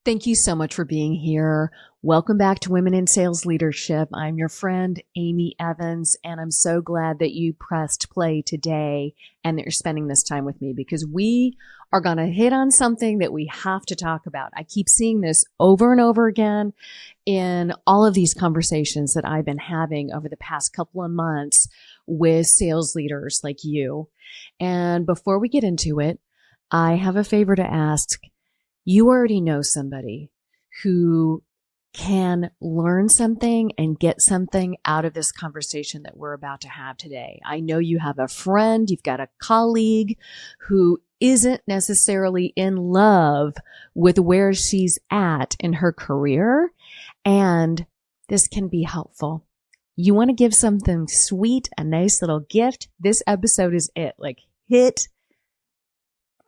Thank you so much for being here. Welcome back to Women in Sales Leadership. I'm your friend, Amy Evans, and I'm so glad that you pressed play today and that you're spending this time with me because we are going to hit on something that we have to talk about. I keep seeing this over and over again in all of these conversations that I've been having over the past couple of months with sales leaders like you. And before we get into it, I have a favor to ask. You already know somebody who can learn something and get something out of this conversation that we're about to have today. I know you have a friend, you've got a colleague who isn't necessarily in love with where she's at in her career, and this can be helpful. You want to give something sweet, a nice little gift. This episode is it. Like, hit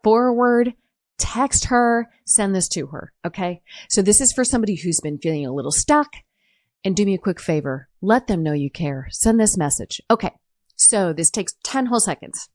forward, text her, send this to her. Okay. So this is for somebody who's been feeling a little stuck, and do me a quick favor. Let them know you care. Send this message. Okay. So this takes 10 whole seconds.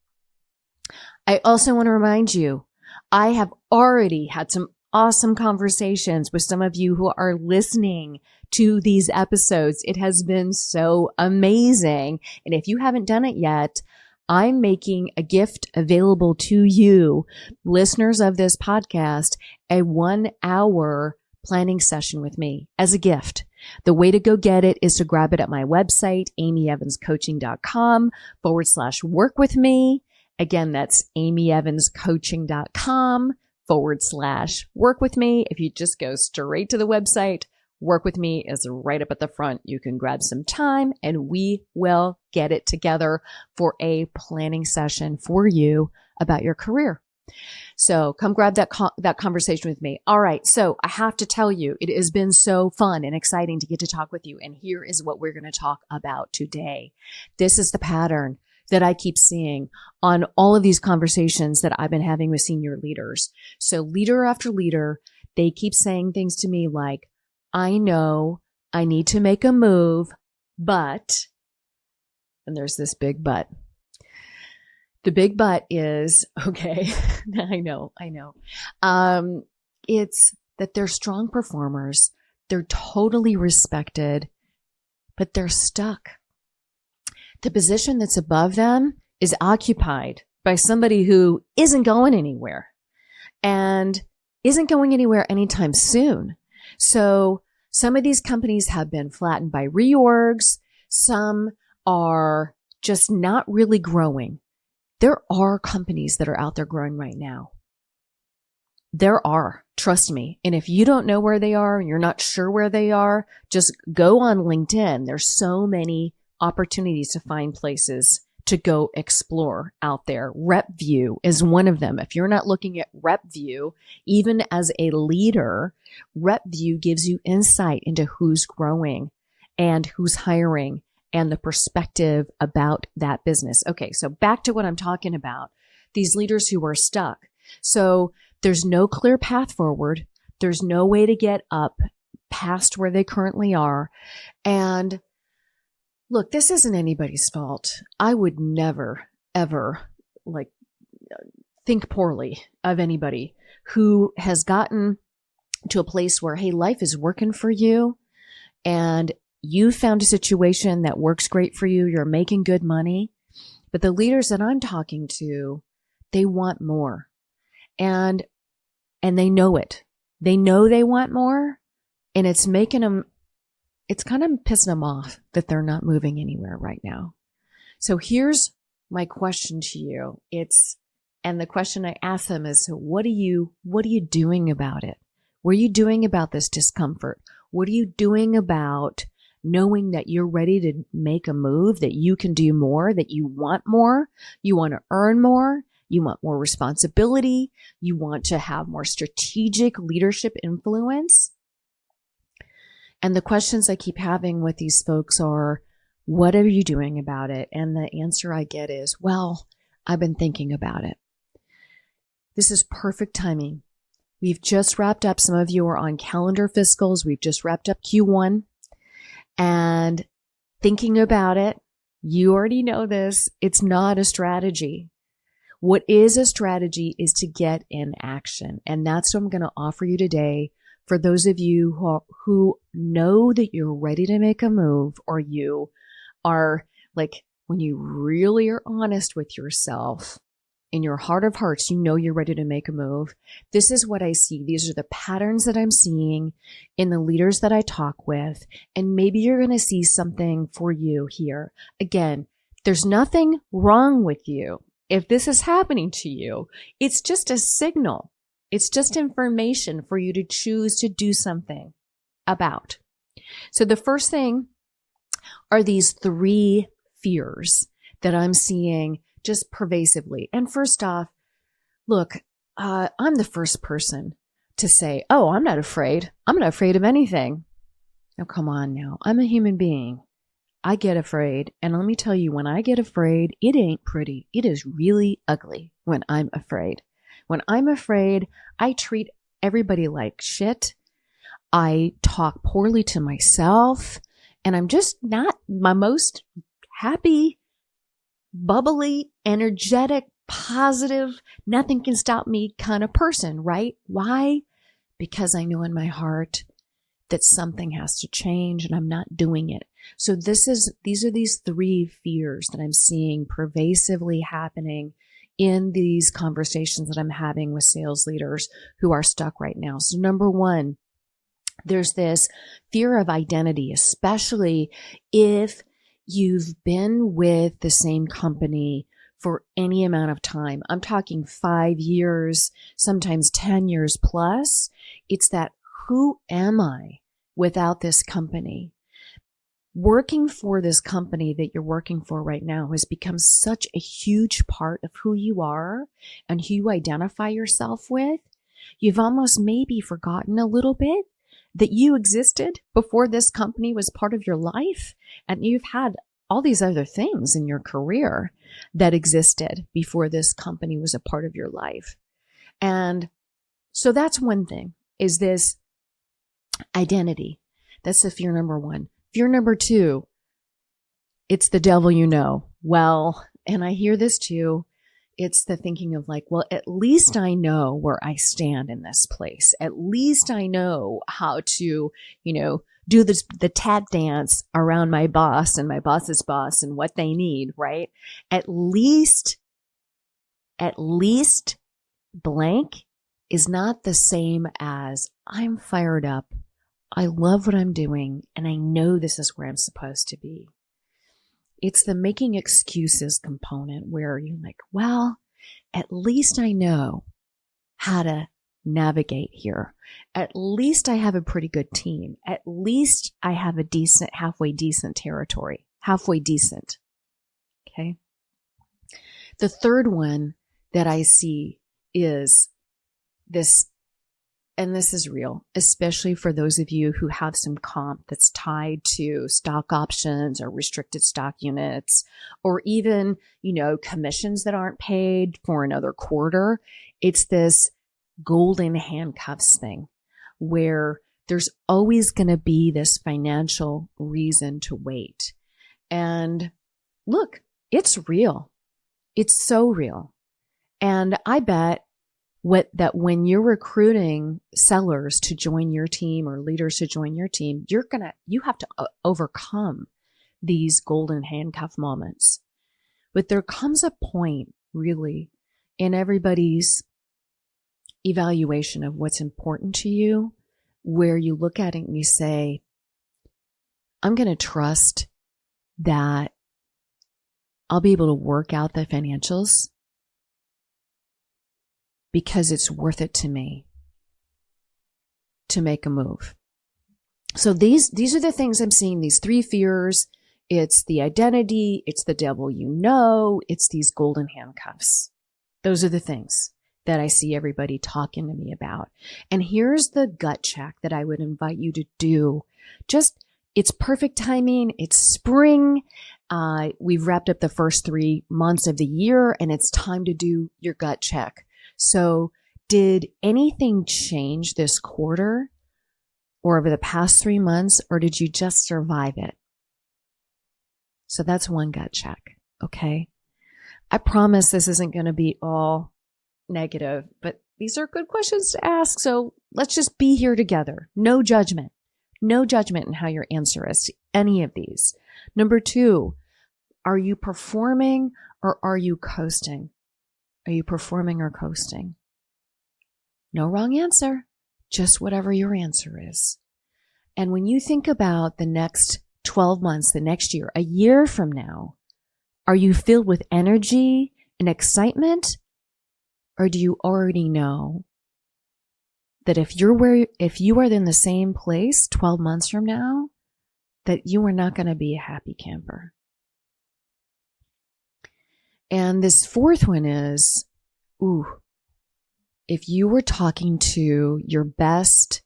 I also want to remind you, I have already had some awesome conversations with some of you who are listening to these episodes. It has been so amazing. And if you haven't done it yet, I'm making a gift available to you, listeners of this podcast, a 1-hour planning session with me as a gift. The way to go get it is to grab it at my website, amyevanscoaching.com/work with me. Again, that's amyevanscoaching.com/work with me. If you just go straight to the website, Work with Me is right up at the front. You can grab some time and we will get it together for a planning session for you about your career. So come grab that conversation with me. All right. So I have to tell you, it has been so fun and exciting to get to talk with you. And here is what we're going to talk about today. This is the pattern that I keep seeing on all of these conversations that I've been having with senior leaders. So leader after leader, they keep saying things to me like, I know I need to make a move, but, and there's this big but. The big but is, okay, I know. It's that they're strong performers. They're totally respected, but they're stuck. The position that's above them is occupied by somebody who isn't going anywhere and isn't going anywhere anytime soon. So some of these companies have been flattened by reorgs. Some are just not really growing. There are companies that are out there growing right now. There are, trust me. And if you don't know where they are and you're not sure where they are, just go on LinkedIn. There's so many opportunities to find places to go explore out there. RepView is one of them. If you're not looking at RepView, even as a leader, RepView gives you insight into who's growing and who's hiring and the perspective about that business. Okay, so back to what I'm talking about. These leaders who are stuck. So there's no clear path forward. There's no way to get up past where they currently are. And look, this isn't anybody's fault. I would never, ever think poorly of anybody who has gotten to a place where, hey, life is working for you and you found a situation that works great for you. You're making good money. But the leaders that I'm talking to, they want more. And they know it. They know they want more, and it's making them, it's kind of pissing them off that they're not moving anywhere right now. So here's my question to you. And the question I ask them is, what are you doing about it? What are you doing about this discomfort? What are you doing about knowing that you're ready to make a move, that you can do more, that you want to earn more, you want more responsibility, you want to have more strategic leadership influence? And the questions I keep having with these folks are, what are you doing about it? And the answer I get is, well, I've been thinking about it. This is perfect timing. We've just wrapped up, some of you are on calendar fiscals. We've just wrapped up Q1 and thinking about it. You already know this. It's not a strategy. What is a strategy is to get in action. And that's what I'm going to offer you today for those of you who know that you're ready to make a move, or you are like, when you really are honest with yourself, in your heart of hearts, you know you're ready to make a move. This is what I see. These are the patterns that I'm seeing in the leaders that I talk with. And maybe you're going to see something for you here. Again, there's nothing wrong with you. If this is happening to you, it's just a signal. It's just information for you to choose to do something about. So the first thing are these 3 fears that I'm seeing just pervasively. And first off, look, I'm the first person to say, oh, I'm not afraid. I'm not afraid of anything. Now, come on now. I'm a human being. I get afraid. And let me tell you, when I get afraid, it ain't pretty. It is really ugly when I'm afraid. When I'm afraid, I treat everybody like shit. I talk poorly to myself. And I'm just not my most happy, bubbly, energetic, positive, nothing can stop me kind of person, right? Why? Because I know in my heart that something has to change and I'm not doing it. So these are these 3 fears that I'm seeing pervasively happening in these conversations that I'm having with sales leaders who are stuck right now. So number 1, there's this fear of identity, especially if you've been with the same company for any amount of time. I'm talking 5 years, sometimes 10 years plus. It's that, who am I without this company? Working for this company that you're working for right now has become such a huge part of who you are and who you identify yourself with. You've almost maybe forgotten a little bit that you existed before this company was part of your life, and you've had all these other things in your career that existed before this company was a part of your life. And so that's one thing, is this identity. That's the fear number 1. Fear number 2, it's the devil you know. Well, and I hear this too. It's the thinking of like, well, at least I know where I stand in this place. At least I know how to, do the tap dance around my boss and my boss's boss and what they need, right? At least blank is not the same as I'm fired up. I love what I'm doing and I know this is where I'm supposed to be. It's the making excuses component where you're like, well, at least I know how to navigate here. At least I have a pretty good team. At least I have a halfway decent territory. Halfway decent. Okay. The third one that I see is this, and this is real, especially for those of you who have some comp that's tied to stock options or restricted stock units, or even, commissions that aren't paid for another quarter. It's this golden handcuffs thing where there's always going to be this financial reason to wait. And look, it's real. It's so real. And I bet that when you're recruiting sellers to join your team or leaders to join your team, you have to overcome these golden handcuff moments. But there comes a point really in everybody's evaluation of what's important to you where you look at it and you say, I'm going to trust that I'll be able to work out the financials because it's worth it to me to make a move. So these are the things I'm seeing, these 3 fears. It's the identity, it's the devil you know, it's these golden handcuffs. Those are the things that I see everybody talking to me about. And here's the gut check that I would invite you to do. It's perfect timing. It's spring. We've wrapped up the first 3 months of the year and it's time to do your gut check. So did anything change this quarter or over the past 3 months, or did you just survive it? So that's one gut check. Okay. I promise this isn't going to be all negative, but these are good questions to ask. So Let's just be here together. No judgment. No judgment in how your answer is to any of these. Number 2, are you performing or are you coasting? Are you performing or coasting? No wrong answer, just whatever your answer is. And when you think about the next 12 months, the next year, a year from now, are you filled with energy and excitement? Or do you already know that if you are in the same place 12 months from now, that you are not going to be a happy camper? And this 4th one is, if you were talking to your best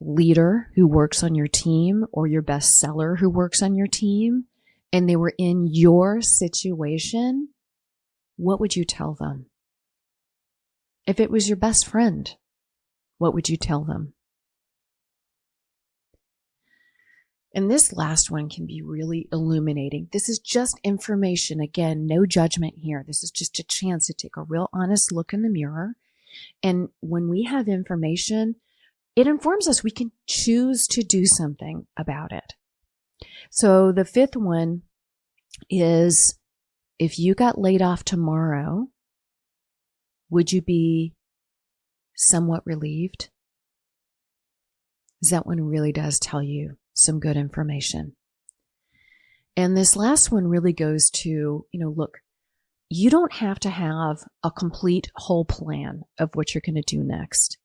leader who works on your team or your best seller who works on your team, and they were in your situation, what would you tell them? If it was your best friend, what would you tell them? And this last one can be really illuminating. This is just information. Again, no judgment here. This is just a chance to take a real honest look in the mirror. And when we have information, it informs us. We can choose to do something about it. So the 5th one is, if you got laid off tomorrow, would you be somewhat relieved? That one really does tell you some good information. And this last one really goes to, look, you don't have to have a complete whole plan of what you're going to do next.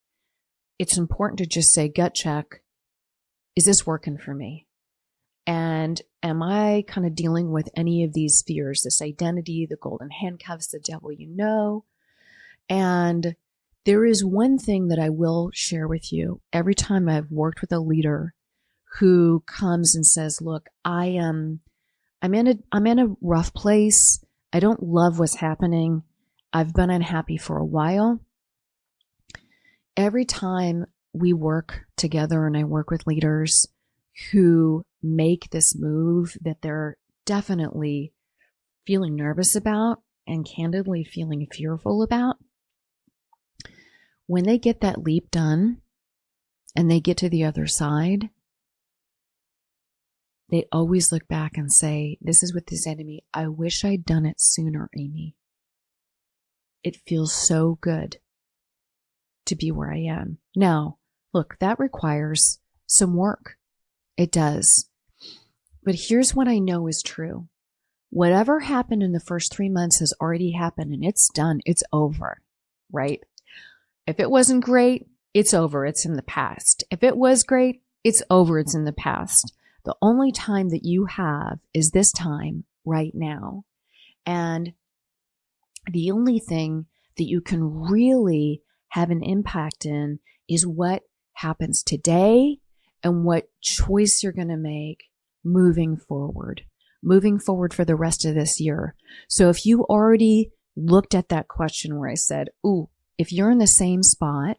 It's important to just say, gut check, is this working for me? And am I kind of dealing with any of these fears, this identity, the golden handcuffs, the devil you know? And there is one thing that I will share with you. Every time I've worked with a leader who comes and says, look, I'm in a rough place. I don't love what's happening. I've been unhappy for a while. Every time we work together and I work with leaders who make this move that they're definitely feeling nervous about and candidly feeling fearful about, when they get that leap done and they get to the other side, they always look back and say, this is what they said to me. I wish I'd done it sooner, Amy. It feels so good to be where I am. Now, look, that requires some work. It does. But here's what I know is true. Whatever happened in the first 3 months has already happened and it's done. It's over, right? If it wasn't great, it's over. It's in the past. If it was great, it's over. It's in the past. The only time that you have is this time right now. And the only thing that you can really have an impact in is what happens today and what choice you're going to make moving forward for the rest of this year. So if you already looked at that question where I said, if you're in the same spot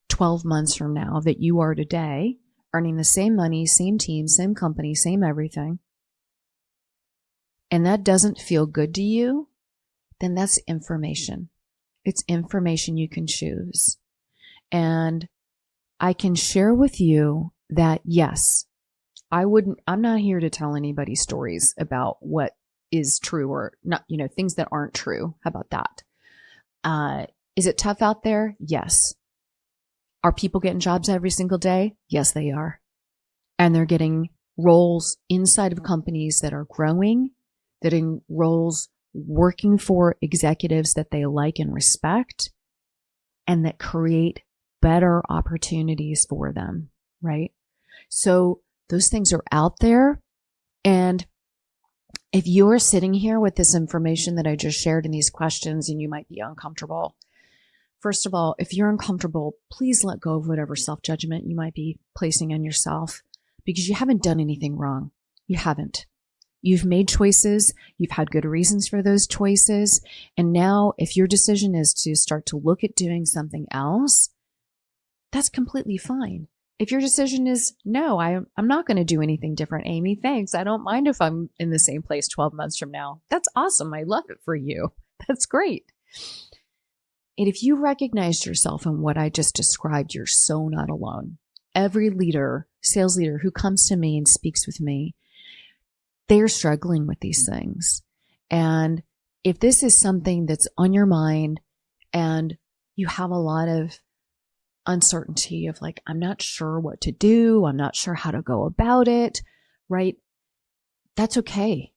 12 months from now that you are today, earning the same money, same team, same company, same everything, and that doesn't feel good to you, then that's information. It's information you can choose. And I can share with you that, yes, I'm not here to tell anybody stories about what is true or not, things that aren't true. How about that? Is it tough out there? Yes. Are people getting jobs every single day? Yes, they are. And they're getting roles inside of companies that are growing, that in roles working for executives that they like and respect, and that create better opportunities for them, right? So those things are out there. And if you're sitting here with this information that I just shared in these questions and you might be uncomfortable, first of all, if you're uncomfortable, please let go of whatever self-judgment you might be placing on yourself, because you haven't done anything wrong. You haven't. You've made choices. You've had good reasons for those choices. And now if your decision is to start to look at doing something else, that's completely fine. If your decision is, no, I'm not going to do anything different, Amy, thanks. I don't mind if I'm in the same place 12 months from now. That's awesome. I love it for you. That's great. And if you recognized yourself in what I just described, you're so not alone. Every leader, sales leader who comes to me and speaks with me, they're struggling with these things. And if this is something that's on your mind and you have a lot of uncertainty of like, I'm not sure what to do, I'm not sure how to go about it, right? That's okay.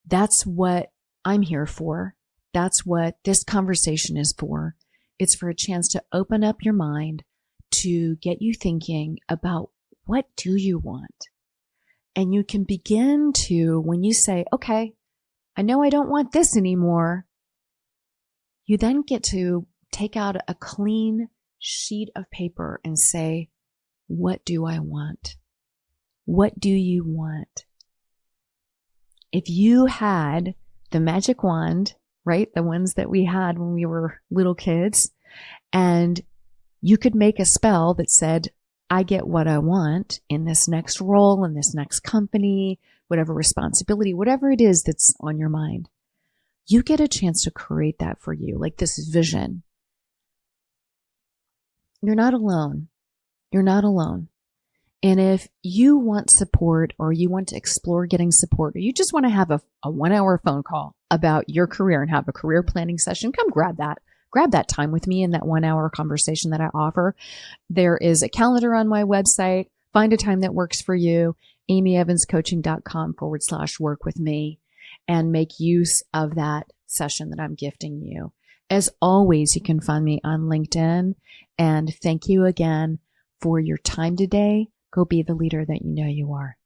That's what I'm here for. That's what this conversation is for. It's for a chance to open up your mind, to get you thinking about what do you want? And you can begin to, when you say, okay, I know I don't want this anymore, you then get to take out a clean sheet of paper and say, what do I want? What do you want? If you had the magic wand, right? The ones that we had when we were little kids, and you could make a spell that said, I get what I want in this next role, in this next company, whatever responsibility, whatever it is that's on your mind. You get a chance to create that for you, like this vision. You're not alone. You're not alone. And if you want support, or you want to explore getting support, or you just want to have a 1-hour phone call about your career and have a career planning session, come grab that. Grab that time with me in that 1-hour conversation that I offer. There is a calendar on my website. Find a time that works for you, amyevanscoaching.com/work with me, and make use of that session that I'm gifting you. As always, you can find me on LinkedIn. And thank you again for your time today. Go be the leader that you know you are.